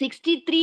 63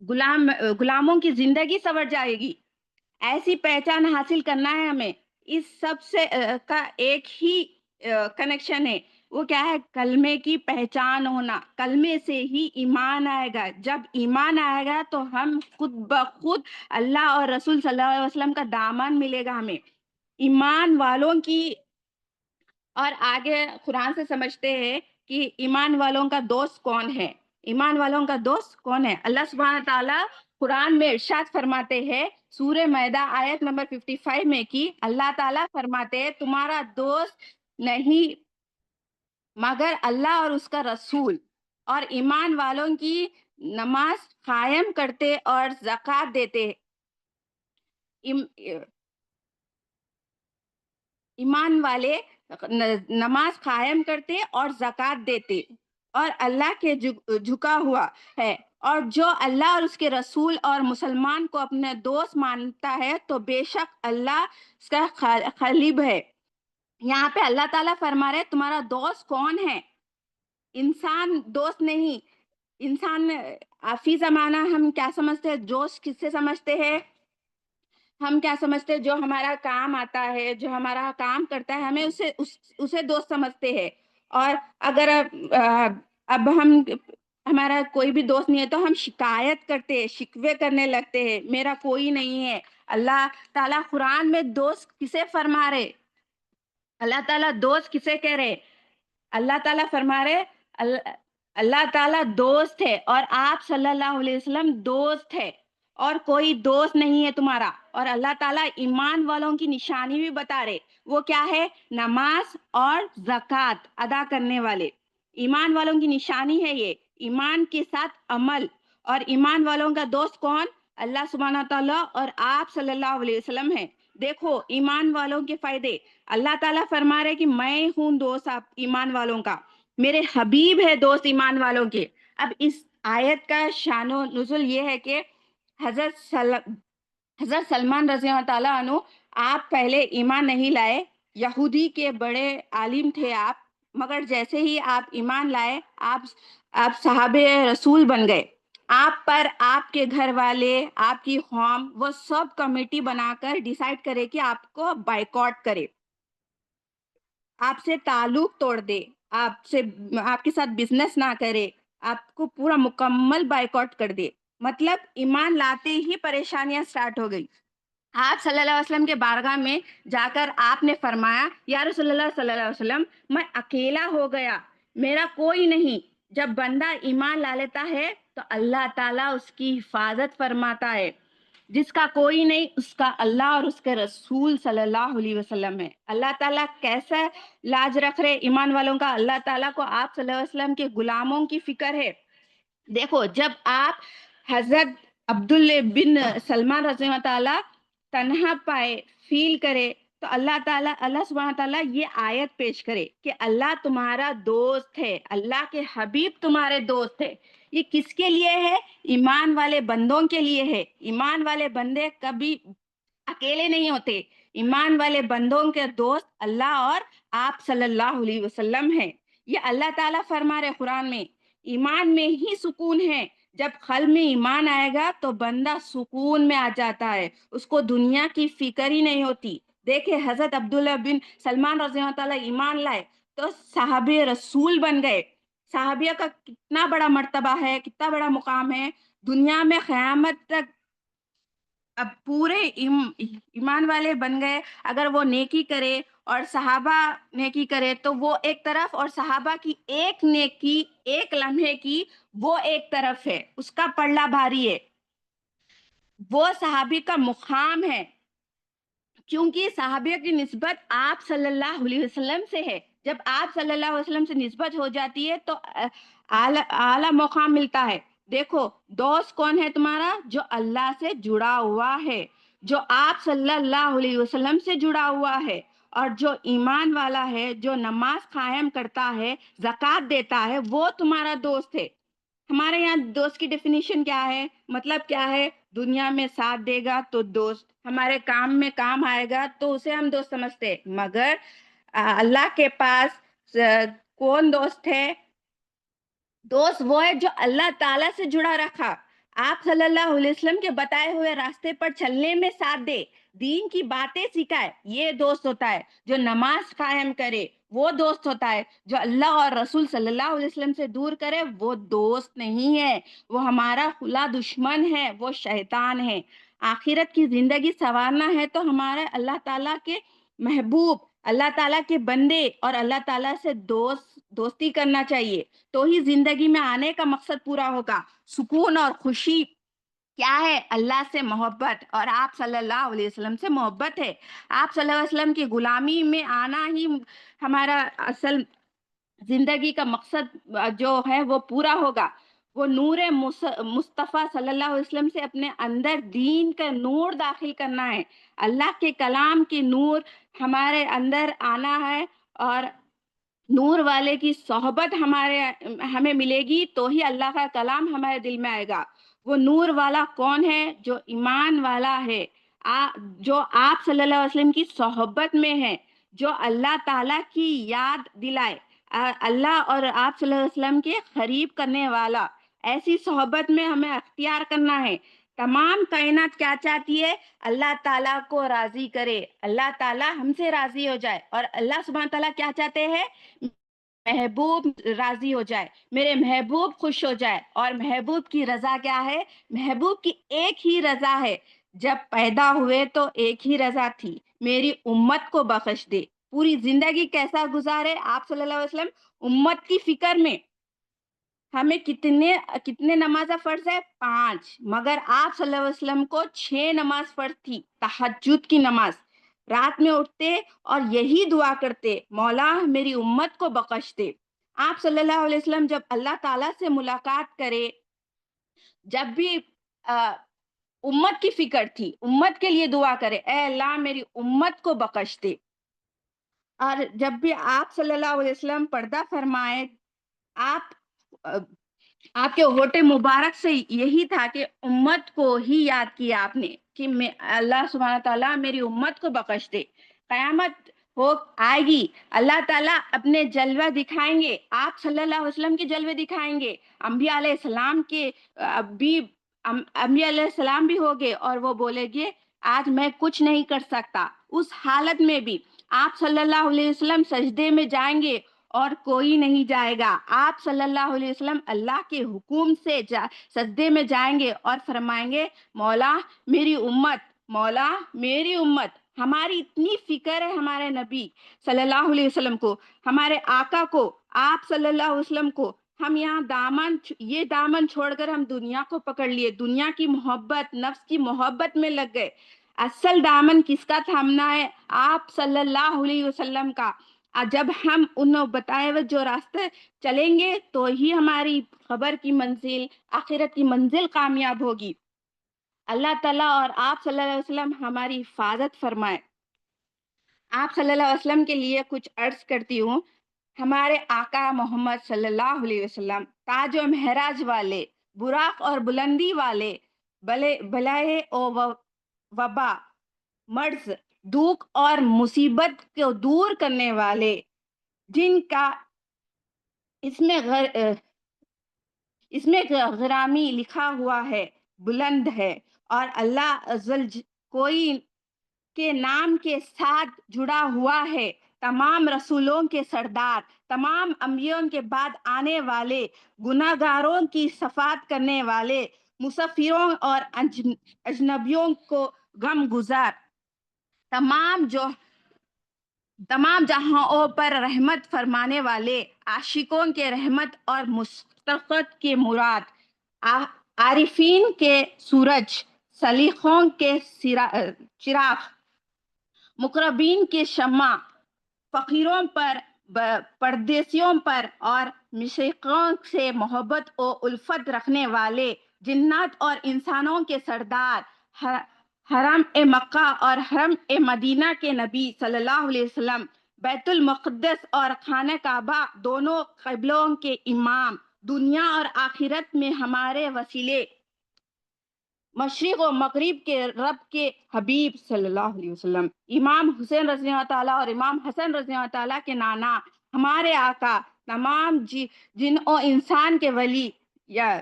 غلاموں کی زندگی سنور جائے گی. ایسی پہچان حاصل کرنا ہے ہمیں. اس سب سے کا ایک ہی کنیکشن ہے. وہ کیا ہے؟ کلمے کی پہچان ہونا. کلمے سے ہی ایمان آئے گا. جب ایمان آئے گا تو ہم خود بخود اللہ اور رسول صلی اللہ علیہ وسلم کا دامن ملے گا ہمیں. ایمان والوں کی. اور آگے قرآن سے سمجھتے ہیں کہ ایمان والوں کا دوست کون ہے. ایمان والوں کا دوست کون ہے؟ اللہ سبحانہ تعالیٰ قرآن میں ارشاد فرماتے ہیں سورہ مائدہ آیت نمبر 55 میں کہ اللہ تعالیٰ فرماتے ہیں تمہارا دوست نہیں مگر اللہ اور اس کا رسول اور ایمان والوں کی نماز قائم کرتے اور زکوٰۃ دیتے. ایمان والے نماز قائم کرتے اور زکوٰۃ دیتے اور اللہ کے جھکا ہوا ہے. اور جو اللہ اور اس کے رسول اور مسلمان کو اپنے دوست مانتا ہے تو بے شک اللہ اس کا خلیب ہے. یہاں پہ اللہ تعالیٰ فرما رہے تمہارا دوست کون ہے؟ انسان دوست نہیں. انسان فی زمانہ ہم کیا سمجھتے ہیں؟ دوست کس سے سمجھتے ہیں؟ ہم کیا سمجھتے ہیں؟ جو ہمارا کام آتا ہے، جو ہمارا کام کرتا ہے، ہمیں اسے دوست سمجھتے ہیں. اور اگر اب ہمارا کوئی بھی دوست نہیں ہے تو ہم شکایت کرتے ہیں، شکوے کرنے لگتے ہیں، میرا کوئی نہیں ہے. اللہ تعالیٰ قرآن میں دوست کسے فرما رہے؟ اللہ تعالیٰ دوست کسے کہہ رہے؟ اللہ تعالیٰ فرما رہے اللہ تعالیٰ دوست ہے اور آپ صلی اللہ علیہ وسلم دوست ہے اور کوئی دوست نہیں ہے تمہارا. اور اللہ تعالیٰ ایمان والوں کی نشانی بھی بتا رہے. وہ کیا ہے؟ نماز اور زکوٰۃ ادا کرنے والے. ایمان والوں کی نشانی ہے یہ، ایمان کے ساتھ عمل. اور ایمان والوں کا دوست کون؟ اللہ سبحانہ تعالیٰ اور آپ صلی اللہ علیہ وسلم ہے. دیکھو ایمان والوں کے فائدے. اللہ تعالیٰ فرما رہے کہ میں ہوں دوست آپ ایمان والوں کا، میرے حبیب ہے دوست ایمان والوں کے. اب اس آیت کا شان و نزول یہ ہے کہ حضرت سلمان رضی اللہ تعالیٰ عنہ آپ پہلے ایمان نہیں لائے، یہودی کے بڑے عالم تھے آپ، مگر جیسے ہی آپ ایمان لائے آپ صحابہ رسول بن گئے. آپ پر آپ کے گھر والے، آپ کی قوم، وہ سب کمیٹی بنا کر ڈیسائیڈ کرے کہ آپ کو بائیکاٹ کرے، آپ سے تعلق توڑ دے، آپ کے ساتھ بزنس نہ کرے، آپ کو پورا مکمل بائیکاٹ کر دے. مطلب ایمان لاتے ہی پریشانیاں سٹارٹ ہو گئی. آپ صلی اللہ علیہ وسلم کے بارگاہ میں جا کر آپ نے فرمایا یا رسول اللہ صلی اللہ علیہ وسلم میں اکیلا ہو گیا، میرا کوئی نہیں. جب بندہ ایمان لا لیتا ہے تو اللہ تعالیٰ اس کی حفاظت فرماتا ہے. جس کا کوئی نہیں اس کا اللہ اور اس کے رسول صلی اللہ علیہ وسلم ہے. اللہ تعالیٰ کیسا لاج رکھ رہے ایمان والوں کا؟ اللہ تعالیٰ کو آپ صلی اللہ علیہ وسلم کے غلاموں کی فکر ہے. دیکھو جب آپ حضرت عبداللہ بن سلمان رضی اللہ تعالیٰ تنہا پائے، فیل کرے، تو اللہ سبحانہ تعالیٰ یہ آیت پیش کرے کہ اللہ تمہارا دوست ہے، اللہ کے حبیب تمہارے دوست ہے. یہ کس کے لیے ہے؟ ایمان والے بندوں کے لیے ہے. ایمان والے بندے کبھی اکیلے نہیں ہوتے. ایمان والے بندوں کے دوست اللہ اور آپ صلی اللہ علیہ وسلم ہے. یہ اللہ تعالیٰ فرما رہے قرآن میں. ایمان میں ہی سکون ہے. جب قلب میں ایمان آئے گا تو بندہ سکون میں آ جاتا ہے، اس کو دنیا کی فکر ہی نہیں ہوتی. دیکھیں حضرت عبداللہ بن سلمان رضی اللہ تعالیٰ ایمان لائے تو صحابہ رسول بن گئے. صحابیہ کا کتنا بڑا مرتبہ ہے، کتنا بڑا مقام ہے دنیا میں. قیامت تک اب پورے ایمان والے بن گئے. اگر وہ نیکی کرے اور صحابہ نیکی کرے تو وہ ایک طرف، اور صحابہ کی ایک نیکی ایک لمحے کی وہ ایک طرف ہے، اس کا پلڑا بھاری ہے، وہ صحابی کا مقام ہے. کیونکہ صحابیہ کی نسبت آپ صلی اللہ علیہ وسلم سے ہے. جب آپ صلی اللہ علیہ وسلم سے نسبت ہو جاتی ہے تو اعلیٰ مقام ملتا ہے. دیکھو دوست کون ہے تمہارا؟ جو اللہ سے جڑا ہوا ہے، جو آپ صلی اللہ علیہ وسلم سے جڑا ہوا ہے، اور جو ایمان والا ہے، جو نماز قائم کرتا ہے، زکوٰۃ دیتا ہے، وہ تمہارا دوست ہے. ہمارے یہاں دوست کی ڈیفینیشن کیا ہے؟ مطلب کیا ہے؟ دنیا میں ساتھ دے گا تو دوست، ہمارے کام میں کام آئے گا تو اسے ہم دوست سمجھتے ہیں. مگر اللہ کے پاس کون دوست ہے؟ دوست وہ ہے جو اللہ تعالیٰ سے جڑا رکھا. آپ صلی اللہ علیہ وسلم کے بتائے ہوئے راستے پر چلنے میں ساتھ دے، دین کی باتیں سکھائے، یہ دوست ہوتا ہے۔ جو نماز قائم کرے وہ دوست ہوتا ہے۔ جو اللہ اور رسول صلی اللہ علیہ وسلم سے دور کرے وہ دوست نہیں ہے، وہ ہمارا کھلا دشمن ہے، وہ شیطان ہے۔ آخرت کی زندگی سنوارنا ہے تو ہمارے اللہ تعالیٰ کے محبوب، اللہ تعالیٰ کے بندے اور اللہ تعالیٰ سے دوستی کرنا چاہیے، تو ہی زندگی میں آنے کا مقصد پورا ہوگا۔ سکون اور خوشی کیا ہے؟ اللہ سے محبت اور آپ صلی اللہ علیہ وسلم سے محبت ہے۔ آپ صلی اللہ علیہ وسلم کی غلامی میں آنا ہی ہمارا اصل زندگی کا مقصد جو ہے وہ پورا ہوگا۔ وہ نور مصطفیٰ صلی اللہ علیہ وسلم سے اپنے اندر دین کا نور داخل کرنا ہے، اللہ کے کلام کی نور ہمارے اندر آنا ہے، اور نور والے کی صحبت ہمیں ملے گی تو ہی اللہ کا کلام ہمارے دل میں آئے گا۔ وہ نور والا کون ہے؟ جو ایمان والا ہے، جو آپ صلی اللہ علیہ وسلم کی صحبت میں ہے، جو اللہ تعالیٰ کی یاد دلائے، اللہ اور آپ صلی اللہ علیہ وسلم کے قریب کرنے والا۔ ایسی صحبت میں ہمیں اختیار کرنا ہے۔ تمام کائنات کیا چاہتی ہے؟ اللہ تعالیٰ کو راضی کرے، اللہ تعالیٰ ہم سے راضی ہو جائے، اور اللہ سبحانہ تعالیٰ کیا چاہتے ہیں؟ محبوب راضی ہو جائے، میرے محبوب خوش ہو جائے۔ اور محبوب کی رضا کیا ہے؟ محبوب کی ایک ہی رضا ہے، جب پیدا ہوئے تو ایک ہی رضا تھی، میری امت کو بخش دے۔ پوری زندگی کیسا گزارے آپ صلی اللہ علیہ وسلم؟ امت کی فکر میں۔ ہمیں کتنے نماز فرض ہے؟ 5، مگر آپ صلی اللہ علیہ وسلم کو 6 نماز فرض تھی۔ تہجد کی نماز، رات میں اٹھتے اور یہی دعا کرتے، مولا میری امت کو بخش دے۔ آپ صلی اللہ علیہ وسلم جب اللہ تعالیٰ سے ملاقات کرے، جب بھی امت کی فکر تھی، امت کے لیے دعا کرے، اے اللہ میری امت کو بخش دے۔ اور جب بھی آپ صلی اللہ علیہ وسلم پردہ فرمائے، آپ کے ہونٹ مبارک سے یہی تھا کہ امت کو ہی یاد کیا آپ نے، کہ اللہ سبحانہ تعالیٰ میری امت کو بخش دے۔ قیامت آئے گی، اللہ تعالیٰ اپنے جلوہ دکھائیں گے، آپ صلی اللہ علیہ وسلم کے جلوے دکھائیں گے، انبیاء علیہ السلام بھی ہوگے، اور وہ بولے گے آج میں کچھ نہیں کر سکتا۔ اس حالت میں بھی آپ صلی اللہ علیہ وسلم سجدے میں جائیں گے اور کوئی نہیں جائے گا۔ آپ صلی اللہ علیہ وسلم اللہ کے حکم سے سجدے میں جائیں گے اور فرمائیں گے، مولا میری امت، مولا میری امت۔ ہماری اتنی فکر ہے ہمارے نبی صلی اللہ علیہ وسلم کو، ہمارے آقا کو، آپ صلی اللہ علیہ وسلم کو۔ ہم یہاں دامن چھوڑ کر ہم دنیا کو پکڑ لیے، دنیا کی محبت، نفس کی محبت میں لگ گئے۔ اصل دامن کس کا تھامنا ہے؟ آپ صلی اللہ علیہ وسلم کا۔ جب ہم ان بتائے ہوئے جو راستے چلیں گے تو ہی ہماری خبر کی منزل، آخرت کی منزل کامیاب ہوگی۔ اللہ تعالیٰ اور آپ صلی اللہ علیہ وسلم ہماری حفاظت فرمائے۔ آپ صلی اللہ علیہ وسلم کے لیے کچھ عرض کرتی ہوں۔ ہمارے آقا محمد صلی اللہ علیہ وسلم تاج و مہراج والے، براق اور بلندی والے، بلائے و وبا، مرض، دکھ اور مصیبت کو دور کرنے والے، جن کا اس میں غرامی لکھا ہوا ہے، بلند ہے، اور اللہ کوئی کے نام کے ساتھ جڑا ہوا ہے۔ تمام رسولوں کے سردار، تمام انبیاء کے بعد آنے والے، گناہگاروں کی شفاعت کرنے والے، مسافروں اور اجنبیوں کو غم گزار، تمام جہاں پر رحمت فرمانے والے، عاشقوں کے رحمت اور مشتاقت کے مراد، عارفین کے سورج، سلیخوں کے چراغ، مقربین کے شمع، فقیروں پر، پردیسیوں پر اور مشرقوں سے محبت و الفت رکھنے والے، جنات اور انسانوں کے سردار، حرم مکہ اور حرم مدینہ کے نبی صلی اللہ علیہ وسلم، بیت المقدس اور خانہ کعبہ دونوں قبلوں کے امام، دنیا اور آخرت میں ہمارے وسیلے، مشرق و مغرب کے رب کے حبیب صلی اللہ علیہ وسلم، امام حسین رضی اللہ تعالیٰ اور امام حسن رضی اللہ تعالیٰ کے نانا، ہمارے آقا، تمام جن و انسان کے ولی، یا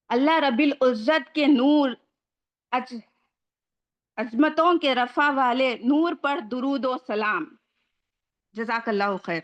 اللہ رب العزت کے نور، عظمتوں کے رفع والے نور پر درود و سلام. جزاک اللہ خیر.